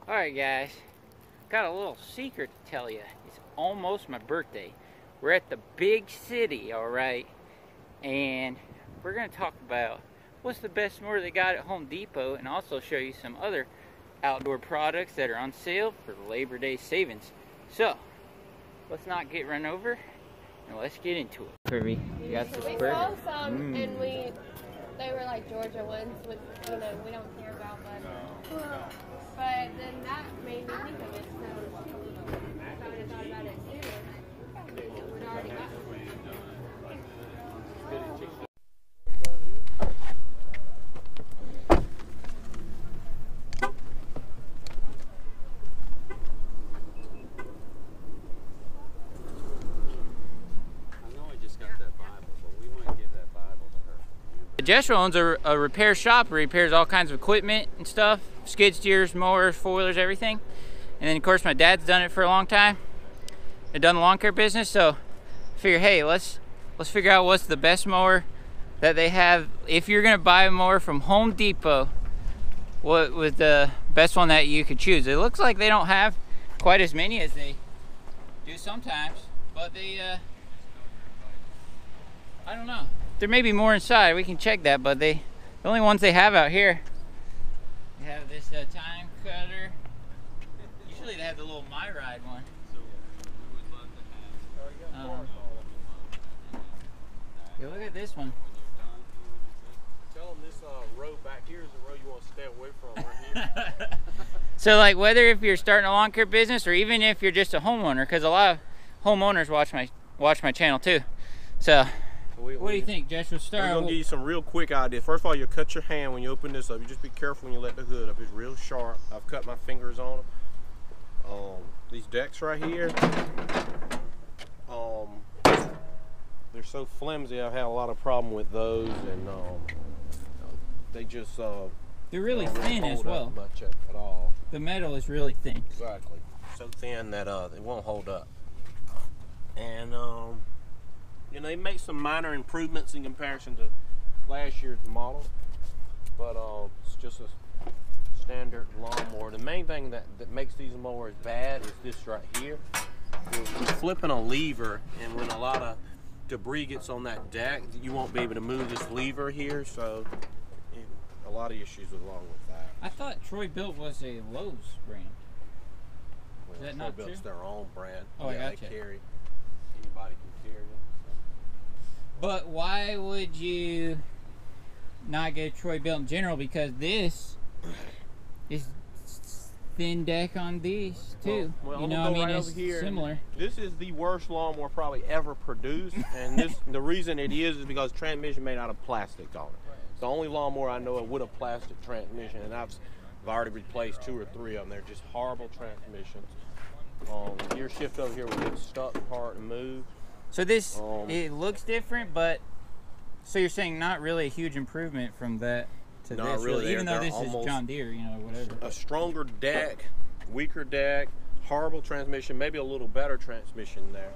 Alright guys, got a little secret to tell you. It's almost my birthday. We're at the big city, alright? And we're going to talk about what's the best mower they got at Home Depot, and also show you some other outdoor products that are on sale for Labor Day savings. So, let's not get run over, and let's get into it. Kirby, you got this burger? We saw some, and they were like Georgia ones, which, you know, we don't care about, but then that made me think of it, so if I would have thought about it sooner, it would already got it. Joshua owns a repair shop where he repairs all kinds of equipment and stuff, skid steers, mowers, foilers, everything. And then of course my dad's done it for a long time. They've done the lawn care business, so I figure, hey, let's figure out what's the best mower that they have. If you're gonna buy a mower from Home Depot, what was the best one that you could choose? It looks like they don't have quite as many as they do sometimes, but they I don't know. There may be more inside, we can check that, but the only ones they have out here, they have this time cutter. Usually they have the little My Ride one. Yeah, look at this one. Tell them this row back here is the row you want to stay away from right here. So like whether if you're starting a lawn care business or even if you're just a homeowner, because a lot of homeowners watch my channel too. So what do you think, Josh? We're going to give you some real quick ideas. First of all, you cut your hand when you open this up. You just be careful when you let the hood up. It's real sharp. I've cut my fingers on them. These decks right here, they're so flimsy. I've had a lot of problem with those, and they just they're really thin as well. Much at all. The metal is really thin. Exactly. So thin that it won't hold up. And you know, they make some minor improvements in comparison to last year's model, but it's just a standard lawnmower. The main thing that makes these mowers bad is this right here. You're flipping a lever, and when a lot of debris gets on that deck, you won't be able to move this lever here, so a lot of issues along with that. I thought Troy Built was a Lowe's brand. Well, Is that Troy not Built's true? their own brand. Oh, yeah, I gotcha. They carry. Anybody can carry it. But why would you not get a Troy Built in general? Because this is thin deck on these too. Well, you know, I mean, it's similar. This is the worst lawnmower probably ever produced, and the reason it is because transmission made out of plastic on it. It's the only lawnmower I know with a plastic transmission, and I've already replaced 2 or 3 of them. They're just horrible transmissions. Gear shift over here will get stuck, hard to move. So this, it looks different, but so you're saying not really a huge improvement from that to not this, really. even though this is John Deere, you know, whatever. A stronger deck, weaker deck, horrible transmission, maybe a little better transmission there.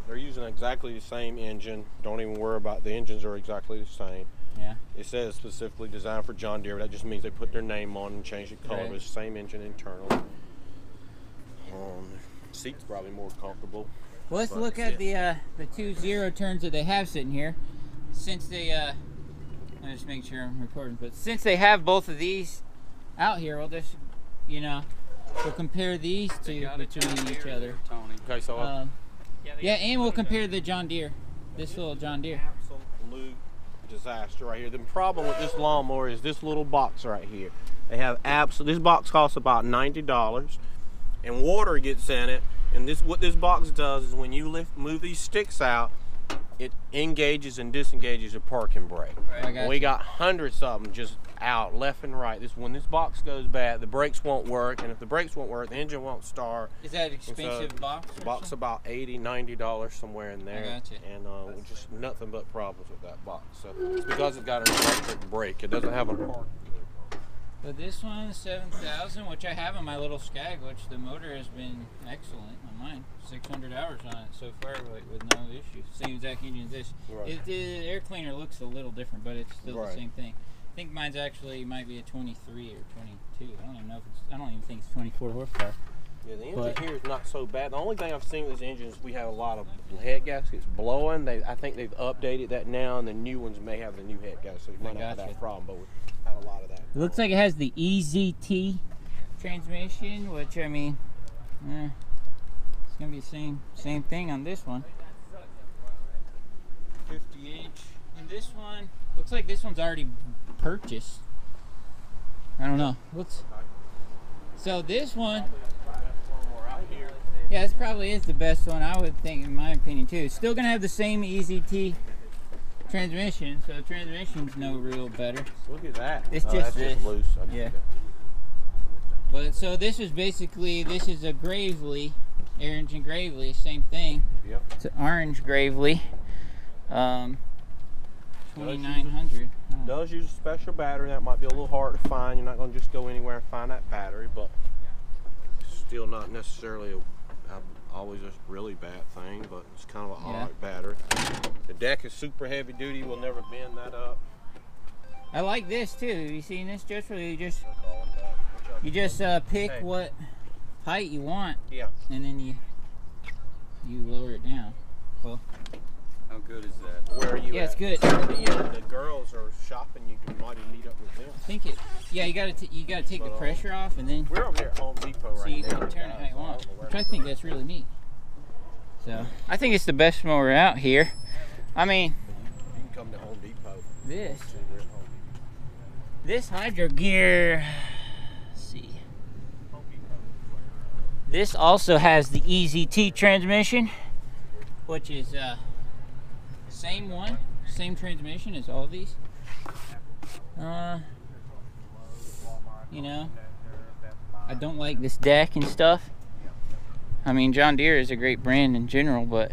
They're using exactly the same engine. Don't even worry about the engines are exactly the same. Yeah. It says specifically designed for John Deere. That just means they put their name on and changed the color. Right. It's the same engine internally. Seat's probably more comfortable. Well, let's look at the 2 0 turns that they have sitting here. Since they, let me just make sure I'm recording, but since they have both of these out here, we'll just, you know, we'll compare these two between each other. Okay, so yeah, and we'll compare the John Deere, this little John Deere. Absolute disaster right here. The problem with this lawnmower is this little box right here. They have this box costs about $90, and water gets in it. And what this box does is when you move these sticks out, it engages and disengages your parking brake. Right. We got hundreds of them just out left and right. When this box goes bad, the brakes won't work, and if the brakes won't work, the engine won't start. Is that an expensive box? The box about $80, $90 somewhere in there. I gotcha. And just nothing but problems with that box. So it's because it's got an electric brake. It doesn't have a park. But this one is 7,000, which I have on my little Skag, which the motor has been excellent on mine. 600 hours on it so far, like, with no issue. Same exact engine as this. Right. The air cleaner looks a little different, but it's still Right. the same thing. I think mine's actually might be a 23 or 22. I don't even know if it's. I don't even think it's 24 horsepower. Yeah, the engine here is not so bad. The only thing I've seen with this engine is we have a lot of head gaskets blowing. I think they've updated that now, and the new ones may have the new head gaskets, so you might not have that problem, but we've had a lot of that. It looks like it has the EZT transmission, which, I mean, it's going to be the same thing on this one. 50-inch. And this one, looks like this one's already purchased. I don't know. So this one, yeah, this probably is the best one, I would think, in my opinion, too. It's still going to have the same EZT transmission, so transmission's no real better. Look at that. It's just this. Loose. Yeah. But so this is basically, this is a Gravely, air engine Gravely, same thing. Yep. It's an orange Gravely, 2900. Does use a special battery. That might be a little hard to find. You're not going to just go anywhere and find that battery, but still not necessarily always a really bad thing, but it's kind of an odd battery. The deck is super heavy duty. We'll never bend that up. I like this too. Have you seen this, Joshua? You just pick what height you want, and then you lower it down. Well, how good is that? Where are you? Yeah, at? it's good. The girls are shopping. You can might meet up with them. I think it. Yeah, you gotta take the pressure off, and then we're over here at Home Depot right now. So you can turn it how you want, which I think that's really neat. So I think it's the best mower out here. I mean, you can come to Home Depot. This hydro gear. Let's see. This also has the EZT transmission, which is same transmission as all these. You know, I don't like this deck and stuff. I mean, John Deere is a great brand in general, but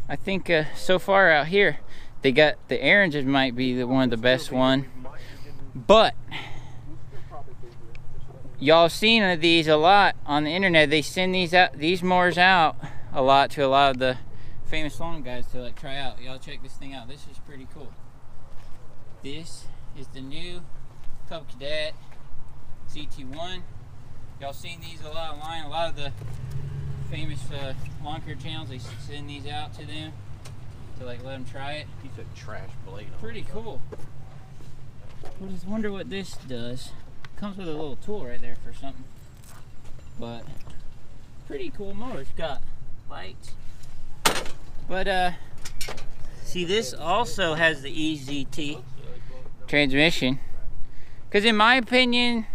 I think so far out here, they got the air engine might be one of the best one. But y'all seen these a lot on the internet. They send these mowers out a lot to a lot of the famous lawn guys to like try out. Y'all check this thing out. This is pretty cool. This is the new Cub Cadet CT1. Y'all seen these a lot online. A lot of the famous lawn care channels, they send these out to them to like let them try it. He's a trash blade. Pretty cool. I just wonder what this does. Comes with a little tool right there for something. But pretty cool mower. It's got lights. But see, this also has the EZT transmission. Because in my opinion,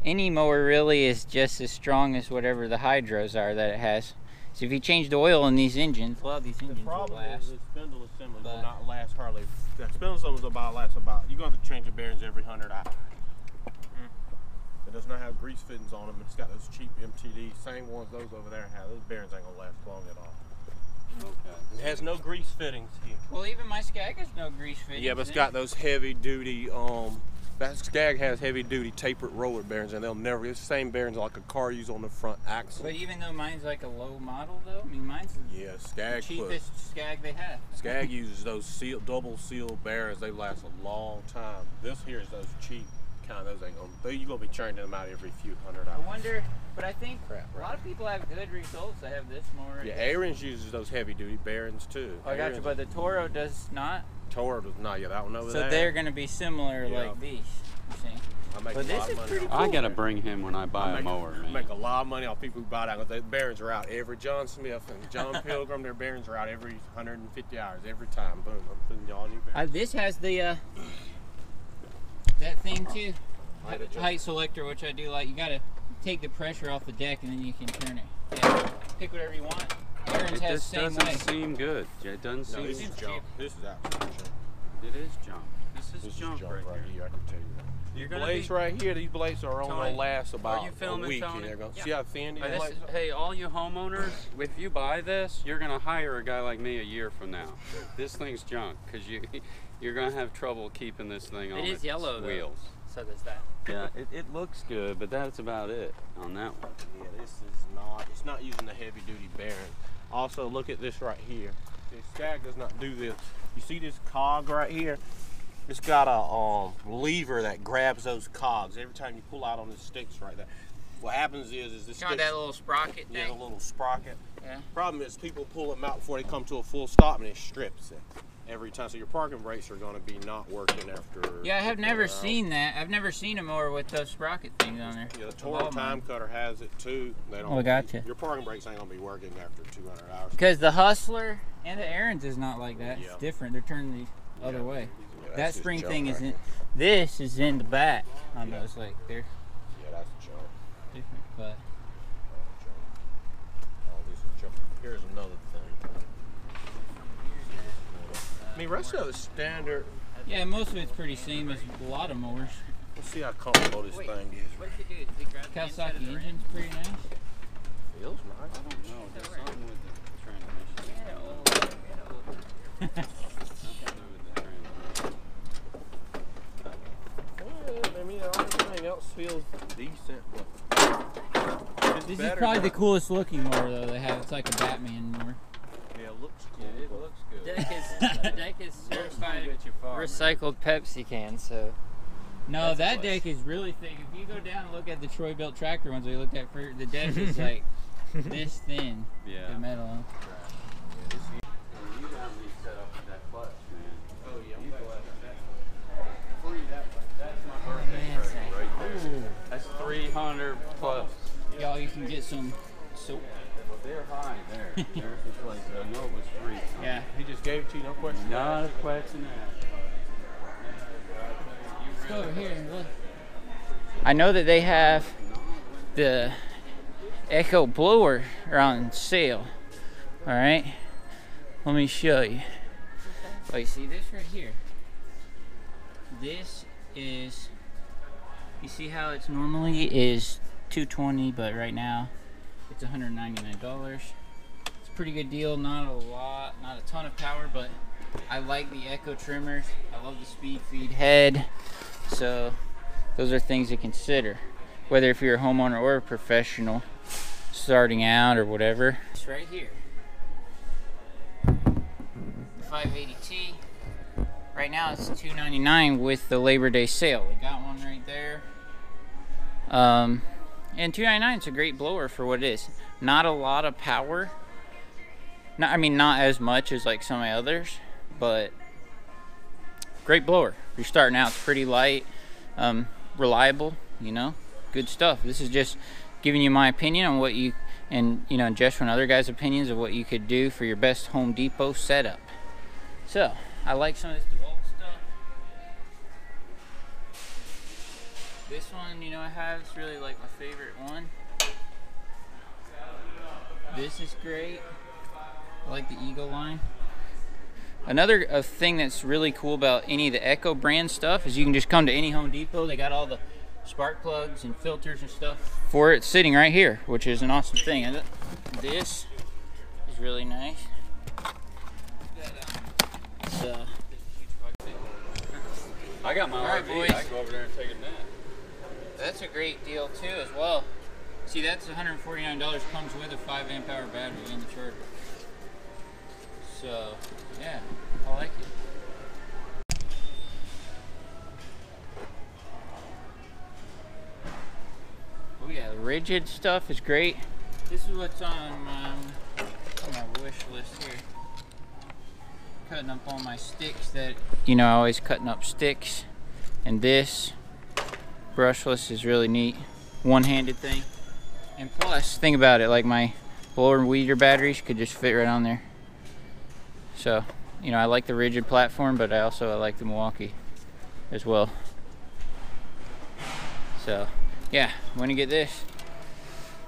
any mower really is just as strong as whatever the hydros are that it has. So if you change the oil in these engines, a lot of these engines will last. The problem is the spindle assemblies will not last hardly. The spindle assemblies will last about, you're going to have to change the bearings every 100 hours. It does not have grease fittings on them. It's got those cheap MTD, same ones those over there have. Those bearings ain't going to last long at all. Okay. It has no grease fittings here. Well, even my Skag has no grease fittings. Yeah, but it's got those heavy duty, that Skag has heavy duty tapered roller bearings, and they'll never, it's the same bearings like a car uses on the front axle. But even though mine's like a low model though, I mean mine's Skag the cheapest Skag they have. Skag uses those double seal bearings, they last a long time. This here is those cheap kind of, those ain't gonna, you're gonna be churning them out every few 100 hours. I wonder, but I think a lot of people have good results that have this mower. Yeah, Aaron's uses those heavy duty bearings too. Oh, I got you, but the Toro does not. Toro does not, that one over there. So they're gonna be similar like these, you see. But this is pretty cool. I gotta bring him when I buy a mower, man. I make a lot of money off people who buy that because their bearings are out every John Smith and John Pilgrim. Their bearings are out every 150 hours every time. Boom! I'm putting y'all new bearings. This has the that thing too, height selector, which I do like. You gotta take the pressure off the deck and then you can turn it. Yeah, pick whatever you want. Aaron's has the same way. It doesn't seem good. It doesn't seem. This is junk. This is absolute junk. It is junk. This is junk right here. I can tell you that. These blades right here, these blades are only going to last about a week. See how thin these blades are? Hey, all you homeowners, if you buy this, you're going to hire a guy like me a year from now. This thing's junk because you're going to have trouble keeping this thing on its yellow, wheels. So there's that. Yeah, it looks good, but that's about it on that one. Yeah, this is not, it's not using the heavy duty bearing. Also, look at this right here. The Skag does not do this. You see this cog right here? It's got a lever that grabs those cogs every time you pull out on the sticks right there. What happens is this got that little sprocket thing? Yeah, the little sprocket. Yeah. Problem is people pull them out before they come to a full stop and it strips it every time. So your parking brakes are going to be not working after. Yeah, I have never seen that. I've never seen a mower with those sprocket things on there. Yeah, the Toro time cutter has it too. They don't. Oh, gotcha. Your parking brakes ain't going to be working after 200 hours. Because the Hustler and the Aaron's is not like that. Yeah. It's different. They're turning the other way. Yeah, that spring thing is in. This is in the back on those, like they're. Yeah, that's junk. Different, but. Here's another thing. I mean, rest of it's standard. Yeah, most of it's pretty same as a lot of mowers. Let's see how comfortable this thing is. What did he do? Kawasaki engine's pretty nice. Feels nice. I don't know. There's something with the transmission. I mean, everything else feels decent, but this is probably the coolest looking mower though they have. It's like a Batman mower. Yeah, it looks cool. Yeah, it looks good. Deck is certified recycled Pepsi can, so. No, that deck is really thick. If you go down and look at the Troy Built tractor ones we looked at first, the deck is like this thin. Yeah. The metal. You got me set up with that clutch, man. Oh yeah, That's my birthday present right there. That's 300 plus. Y'all, you can get some soap. Well, they're high there. There's this place. I know it was free. Yeah. he just gave it to you, no question. Not a question asked. Let's go over here and look. I know that they have the Echo blower on sale. All right, let me show you. Oh, you see this right here? This is. You see how it's normally is $220, but right now it's $199. It's a pretty good deal. Not a lot, not a ton of power, but I like the Echo trimmers. I love the speed feed head. So those are things to consider, whether if you're a homeowner or a professional starting out or whatever. It's right here. 580T. Right now it's $299 with the Labor Day sale. We got one right there. And $299 is a great blower for what it is. Not a lot of power. I mean, not as much as like some of my others, but great blower. If you're starting out, it's pretty light, reliable, you know, good stuff. This is just giving you my opinion on what you, and you know, Joshua and other guys' opinions of what you could do for your best Home Depot setup. So, I like some of this DeWalt stuff. This one, you know, I have, it's really like my favorite one. This is great. I like the Eagle line. Another thing that's really cool about any of the Echo brand stuff is you can just come to any Home Depot. They got all the spark plugs and filters and stuff for it sitting right here, which is an awesome thing. And this is really nice. I got my Alright, RV. boys. I can go over there and take a nap. That's a great deal too as well. See, that's $149, comes with a 5 amp hour battery in the charger. So, yeah, I like it. Oh yeah, the rigid stuff is great. This is what's on my wish list here. Cutting up all my sticks that, you know, always cutting up sticks. And this brushless is really neat. One-handed thing. And plus, think about it, like my blower and weeder batteries could just fit right on there. So, you know, I like the rigid platform, but I like the Milwaukee as well. So, yeah, I'm gonna get this.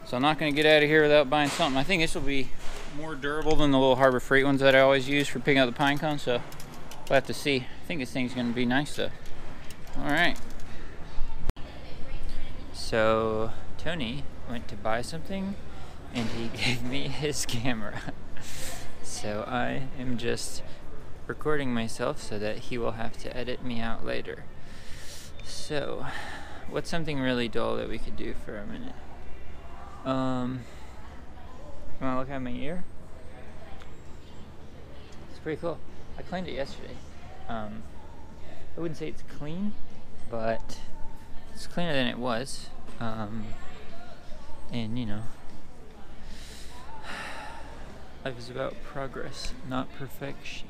So I'm not gonna get out of here without buying something. I think this will be more durable than the little Harbor Freight ones that I always use for picking up the pine cones, so we'll have to see. I think this thing's gonna be nice though. All right. So Tony went to buy something and he gave me his camera. So I am just recording myself so that he will have to edit me out later. So, what's something really dull that we could do for a minute? You wanna look at my ear? It's pretty cool. I cleaned it yesterday. But I wouldn't say it's clean, but it's cleaner than it was. And you know, life is about progress, not perfection.